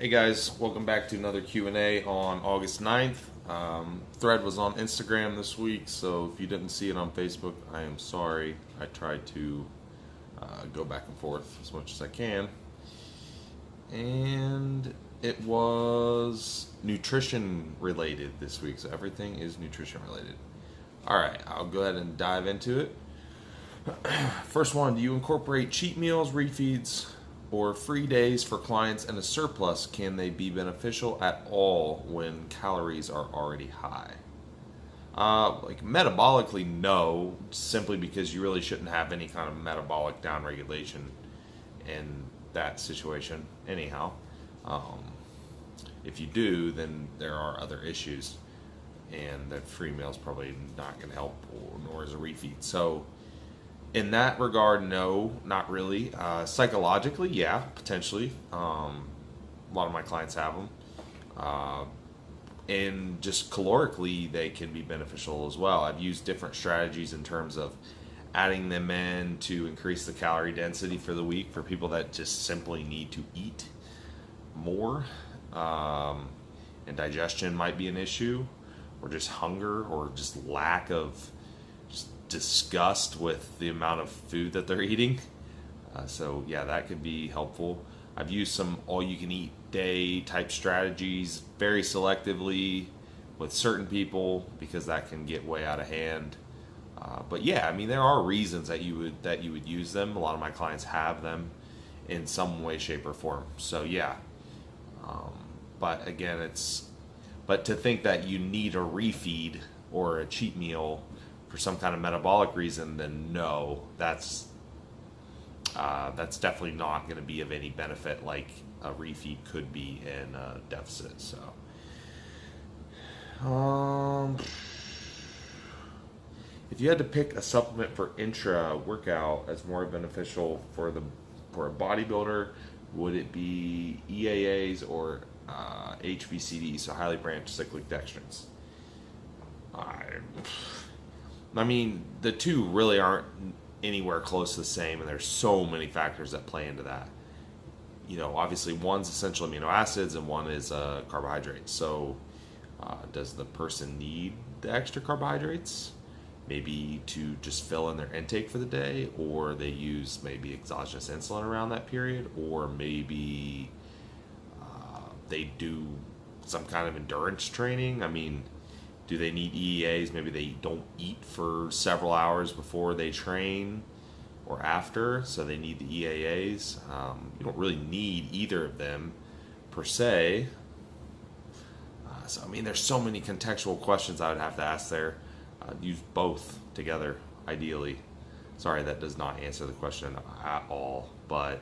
Hey guys, welcome back to another Q&A on August 9th. Thread was on Instagram this week, so if you didn't see it on Facebook, I am sorry. I tried to go back and forth as much as I can. And it was nutrition related this week, so everything is nutrition related. Alright, I'll go ahead and dive into it. First one, do you incorporate cheat meals, refeeds, or free days for clients and a surplus? Can they be beneficial at all when calories are already high? Like metabolically, no, simply because you really shouldn't have any kind of metabolic downregulation in that situation anyhow. If you do, then there are other issues, and that free meal is probably not going to help, nor is a refeed. So in that regard, no, not really. Psychologically, yeah, potentially. A lot of my clients have them. And just calorically, they can be beneficial as well. I've used different strategies in terms of adding them in to increase the calorie density for the week for people that just simply need to eat more. And digestion might be an issue, or just hunger, or just lack of disgust with the amount of food that they're eating. So yeah, that could be helpful. I've used some all-you-can-eat day type strategies very selectively with certain people because that can get way out of hand. But yeah, I mean, there are reasons that you would use them. A lot of my clients have them in some way, shape, or form. So yeah, but again, but to think that you need a refeed or a cheat meal for some kind of metabolic reason, then no, that's definitely not going to be of any benefit like a refeed could be in a deficit. So if you had to pick a supplement for intra-workout as more beneficial for a bodybuilder, would it be EAAs or HBCD, so highly branched cyclic dextrins? I mean, the two really aren't anywhere close to the same, and there's so many factors that play into that. You know, obviously one's essential amino acids and one is carbohydrates. So does the person need the extra carbohydrates? Maybe to just fill in their intake for the day, or they use maybe exogenous insulin around that period, or maybe they do some kind of endurance training. I mean, do they need EAAs? Maybe they don't eat for several hours before they train or after, so they need the EAAs. You don't really need either of them per se. So, I mean, there's so many contextual questions I would have to ask there. Use both together, ideally. Sorry, that does not answer the question at all, but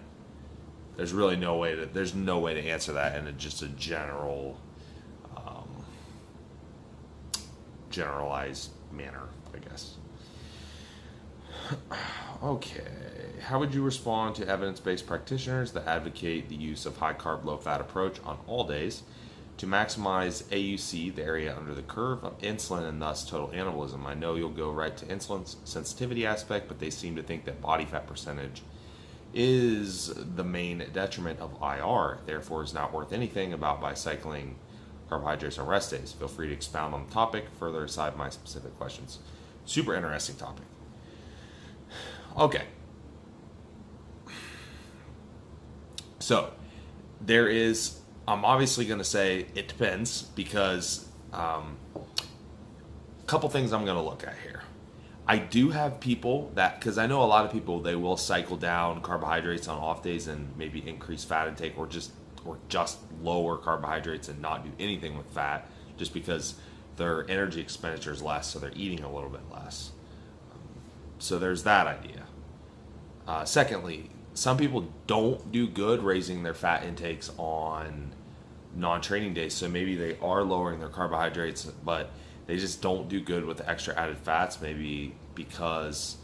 there's really no way to answer that in just a generalized manner, I guess. Okay, how would you respond to evidence-based practitioners that advocate the use of high-carb, low-fat approach on all days to maximize AUC, the area under the curve of insulin, and thus total anabolism? I know you'll go right to insulin sensitivity aspect, but they seem to think that body fat percentage is the main detriment of IR, therefore is not worth anything about bicycling carbohydrates on rest days. Feel free to expound on the topic further aside my specific questions. Super interesting topic. Okay. So I'm obviously going to say it depends, because a couple things I'm going to look at here. I do have people because I know a lot of people, they will cycle down carbohydrates on off days and maybe increase fat intake, or just lower carbohydrates and not do anything with fat, just because their energy expenditure is less, so they're eating a little bit less. So there's that idea. Secondly, some people don't do good raising their fat intakes on non-training days, so maybe they are lowering their carbohydrates, but they just don't do good with the extra added fats, maybe because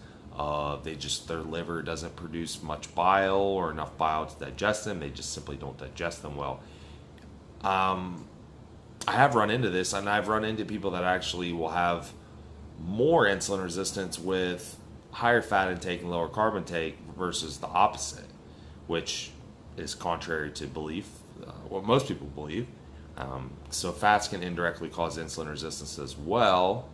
their liver doesn't produce much bile or enough bile to digest them. They just simply don't digest them well. I have run into this, and I've run into people that actually will have more insulin resistance with higher fat intake and lower carb intake versus the opposite, which is contrary to belief. what most people believe. So fats can indirectly cause insulin resistance as well.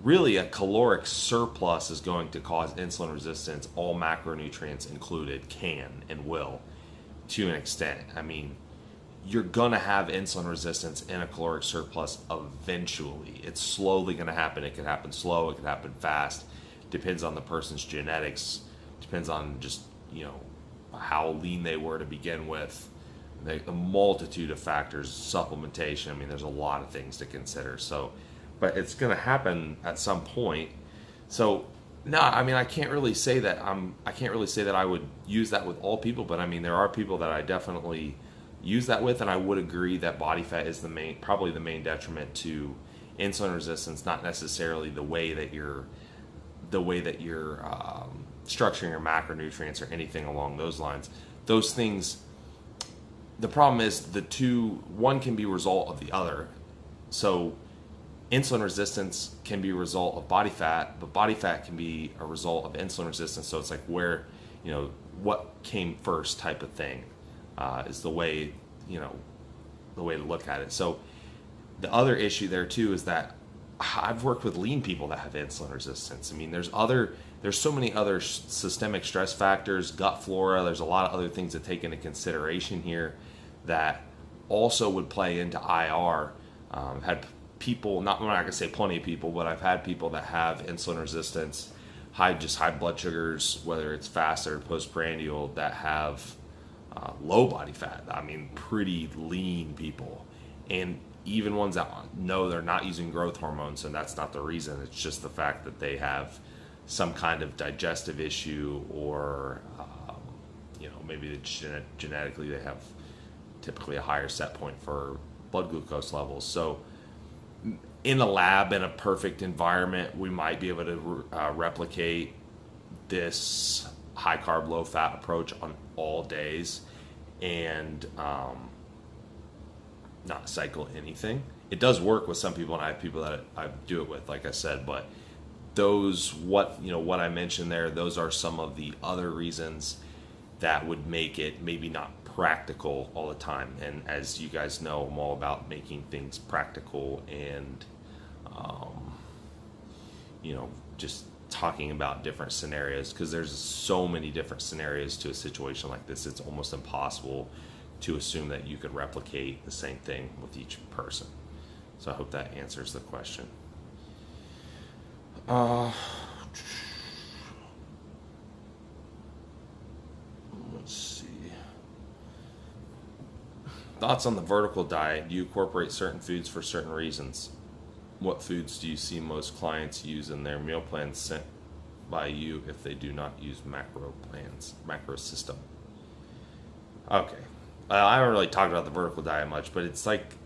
Really, a caloric surplus is going to cause insulin resistance, all macronutrients included, can and will, to an extent. I mean, you're going to have insulin resistance in a caloric surplus eventually. It's slowly going to happen. It can happen slow, it can happen fast. Depends on the person's genetics, depends on just, how lean they were to begin with. The multitude of factors, supplementation. I mean, there's a lot of things to consider. So, but it's going to happen at some point. So, no, I mean, I can't really say that I would use that with all people. But I mean, there are people that I definitely use that with, and I would agree that body fat is probably the main detriment to insulin resistance. Not necessarily the way that you're structuring your macronutrients or anything along those lines. Those things. The problem is one can be a result of the other. So insulin resistance can be a result of body fat, but body fat can be a result of insulin resistance. So it's like where, what came first type of thing is the way to look at it. So the other issue there too is that I've worked with lean people that have insulin resistance. I mean, there's so many other systemic stress factors, gut flora. There's a lot of other things to take into consideration here that also would play into IR. Had people, I'm not going to say plenty of people, but I've had people that have insulin resistance, high blood sugars, whether it's fasted or postprandial, that have low body fat. I mean, pretty lean people. And even ones that know they're not using growth hormones, and that's not the reason. It's just the fact that they have some kind of digestive issue, or maybe genetically they have typically a higher set point for blood glucose levels. So in a lab, in a perfect environment, we might be able to replicate this high carb, low fat approach on all days and not cycle anything. It does work with some people, and I have people that I do it with, like I said, but what I mentioned there, those are some of the other reasons that would make it maybe not practical all the time. And as you guys know, I'm all about making things practical and just talking about different scenarios, because there's so many different scenarios to a situation like this. It's almost impossible to assume that you could replicate the same thing with each person. So I hope that answers the question. Let's see. Thoughts on the vertical diet. Do you incorporate certain foods for certain reasons? What foods do you see most clients use in their meal plans sent by you if they do not use macro system? Okay. I haven't really talked about the vertical diet much, but it's like,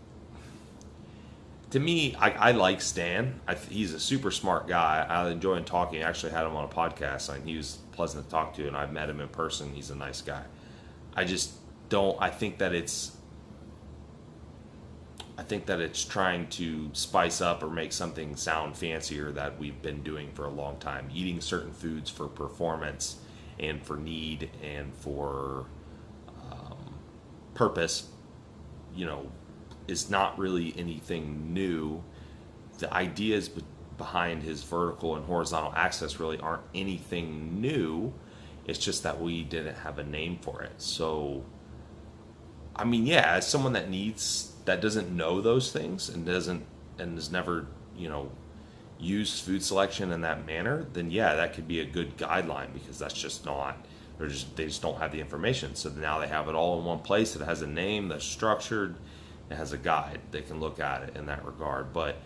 to me, I like Stan. He's a super smart guy. I enjoy talking. I actually had him on a podcast, and he was pleasant to talk to, and I've met him in person. He's a nice guy. I think that it's trying to spice up or make something sound fancier that we've been doing for a long time. Eating certain foods for performance and for need and for purpose, is not really anything new. The ideas behind his vertical and horizontal axis really aren't anything new. It's just that we didn't have a name for it. So, I mean, yeah, as someone that doesn't know those things and has never, used food selection in that manner, then yeah, that could be a good guideline, because that's just not, they just don't have the information. So now they have it all in one place. It has a name that's structured. It has a guide. They can look at it in that regard. But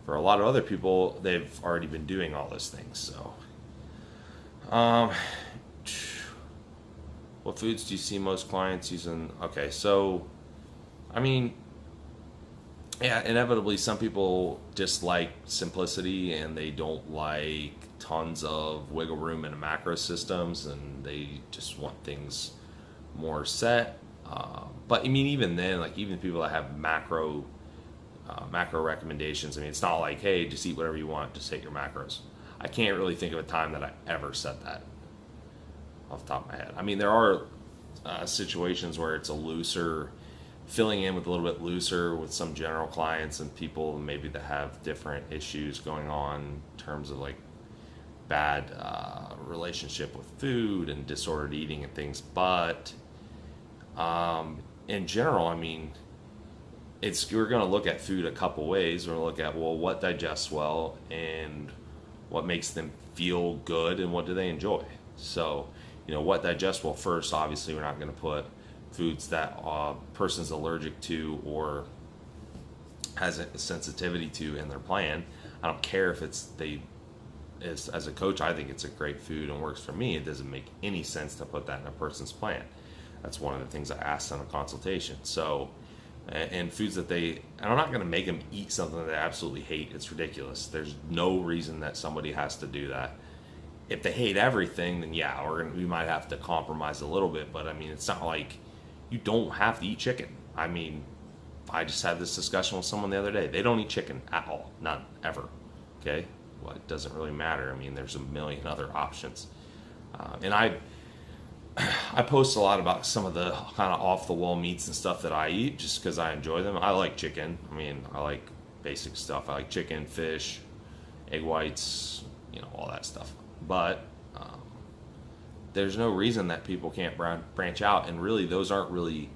for a lot of other people, they've already been doing all those things. So, what foods do you see most clients using? Okay, so, I mean, yeah, inevitably some people just like simplicity, and they don't like tons of wiggle room in macro systems, and they just want things more set. But I mean, even then, like even people that have macro recommendations, I mean, it's not like, hey, just eat whatever you want, just hit your macros. I can't really think of a time that I ever said that off the top of my head. I mean, there are situations where it's a looser, filling in with a little bit looser with some general clients and people maybe that have different issues going on in terms of like bad relationship with food and disordered eating and things. But in general, I mean, we're going to look at food a couple ways. We're going to look at, well, what digests well and what makes them feel good and what do they enjoy. So, what digests well first, obviously we're not going to put foods that a person's allergic to or has a sensitivity to in their plan. I don't care if as a coach, I think it's a great food and works for me. It doesn't make any sense to put that in a person's plan. That's one of the things I asked on a consultation. So, and foods that and I'm not going to make them eat something that they absolutely hate. It's ridiculous. There's no reason that somebody has to do that. If they hate everything, then yeah, we might have to compromise a little bit. But I mean, it's not like you don't have to eat chicken. I mean, I just had this discussion with someone the other day. They don't eat chicken at all, not ever. Okay, well, it doesn't really matter. I mean, there's a million other options, and I post a lot about some of the kind of off the wall meats and stuff that I eat just because I enjoy them. I like chicken. I mean, I like basic stuff. I like chicken, fish, egg whites, all that stuff. But there's no reason that people can't branch out. And really, those aren't really,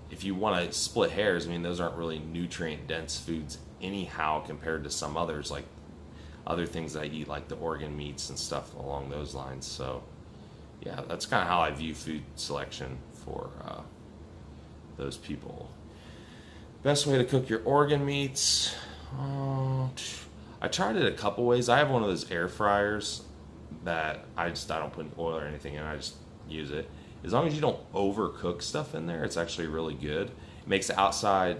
if you want to split hairs, I mean, those aren't really nutrient dense foods anyhow compared to some others, like other things that I eat, like the organ meats and stuff along those lines. So yeah, that's kind of how I view food selection for those people. Best way to cook your organ meats. I tried it a couple ways. I have one of those air fryers that I don't put oil or anything in. I just use it. As long as you don't overcook stuff in there, it's actually really good. It makes the outside,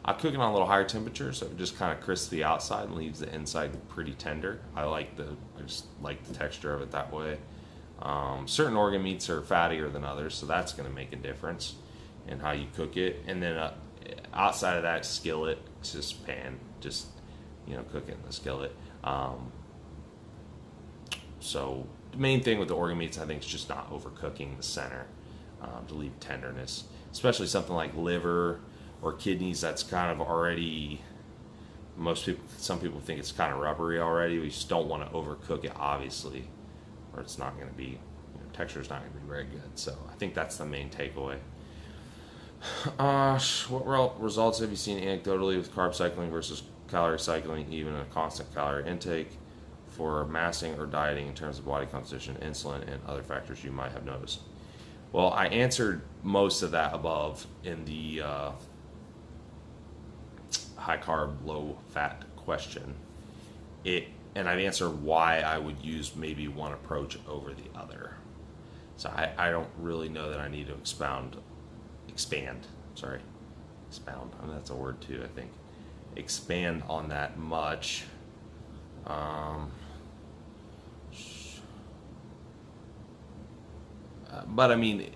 I cook it on a little higher temperature, so it just kind of crisps the outside and leaves the inside pretty tender. I just like the texture of it that way. Certain organ meats are fattier than others, so that's going to make a difference in how you cook it. And then outside of that, skillet, just pan, cook it in the skillet. So the main thing with the organ meats, I think, is just not overcooking the center to leave tenderness, especially something like liver or kidneys. That's kind of already, some people think it's kind of rubbery already. We just don't want to overcook it, obviously, or it's not going to be, texture's not going to be very good. So I think that's the main takeaway. What results have you seen anecdotally with carb cycling versus calorie cycling, even in a constant calorie intake, for massing or dieting in terms of body composition, insulin, and other factors you might have noticed? Well, I answered most of that above in the high carb, low fat question. And I've answered why I would use maybe one approach over the other. So I don't really know that I need to expand. I mean, that's a word too, I think. Expand on that much. But I mean,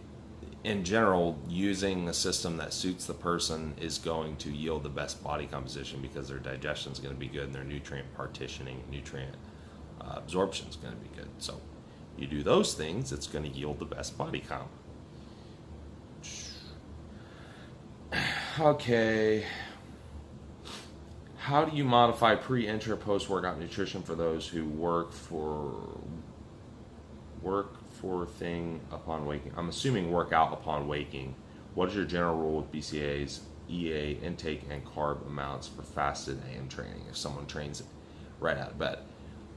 in general, using a system that suits the person is going to yield the best body composition because their digestion is going to be good and their nutrient partitioning, nutrient absorption is going to be good. So you do those things, it's going to yield the best body comp. Okay. How do you modify pre-intra, post-workout nutrition for those who work for thing upon waking? I'm assuming work out upon waking. What is your general rule with BCAAs, EA intake, and carb amounts for fasted and training if someone trains right out of bed?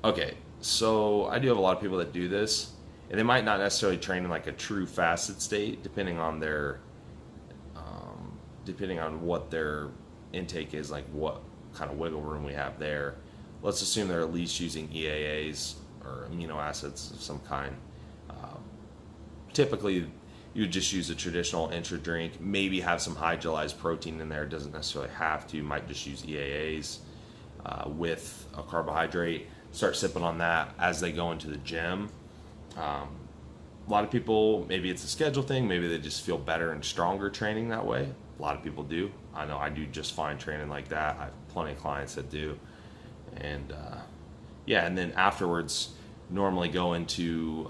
Okay, so I do have a lot of people that do this, and they might not necessarily train in like a true fasted state, depending on what their intake is, like what kind of wiggle room we have there. Let's assume they're at least using EAAs or amino acids of some kind. Typically, you would just use a traditional intra drink, maybe have some hydrolyzed protein in there. It doesn't necessarily have to. You might just use EAAs with a carbohydrate. Start sipping on that as they go into the gym. A lot of people, maybe it's a schedule thing. Maybe they just feel better and stronger training that way. A lot of people do. I know I do just fine training like that. I have plenty of clients that do. And and then afterwards, normally go into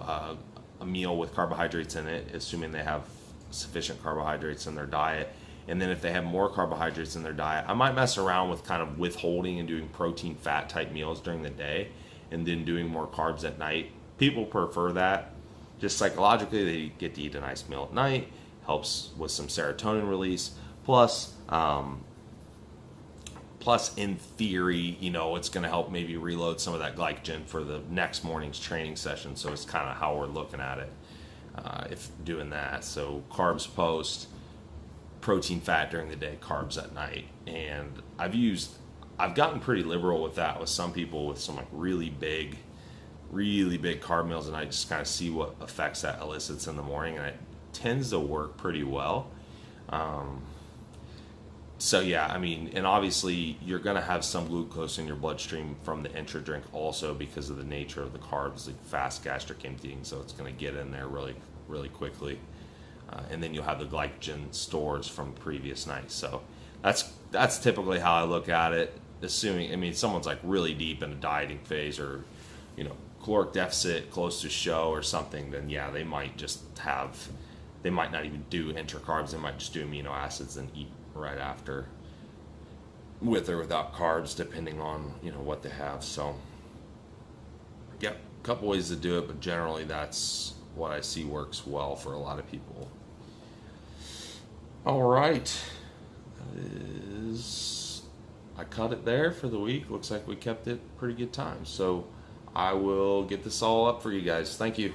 a a meal with carbohydrates in it, assuming they have sufficient carbohydrates in their diet. And then if they have more carbohydrates in their diet, I might mess around with kind of withholding and doing protein fat type meals during the day and then doing more carbs at night. People prefer that. Just psychologically, they get to eat a nice meal at night, helps with some serotonin release. Plus in theory, it's going to help maybe reload some of that glycogen for the next morning's training session. So it's kind of how we're looking at it if doing that. So carbs post, protein fat during the day, carbs at night. And I've gotten pretty liberal with that with some people with some like really big carb meals, and I just kind of see what effects that elicits in the morning, and it tends to work pretty well. So yeah, I mean, and obviously you're going to have some glucose in your bloodstream from the intra drink also because of the nature of the carbs, like fast gastric emptying, so it's going to get in there really, really quickly. And then you'll have the glycogen stores from the previous night. So that's typically how I look at it, assuming, someone's like really deep in a dieting phase or, caloric deficit close to show or something, then yeah, they might not even do intra carbs, they might just do amino acids and eat right after with or without carbs depending on what they have. So yeah, a couple ways to do it, but generally that's what I see works well for a lot of people. All right, I cut it there for the week. Looks like we kept it pretty good time, so I will get this all up for you guys. Thank you.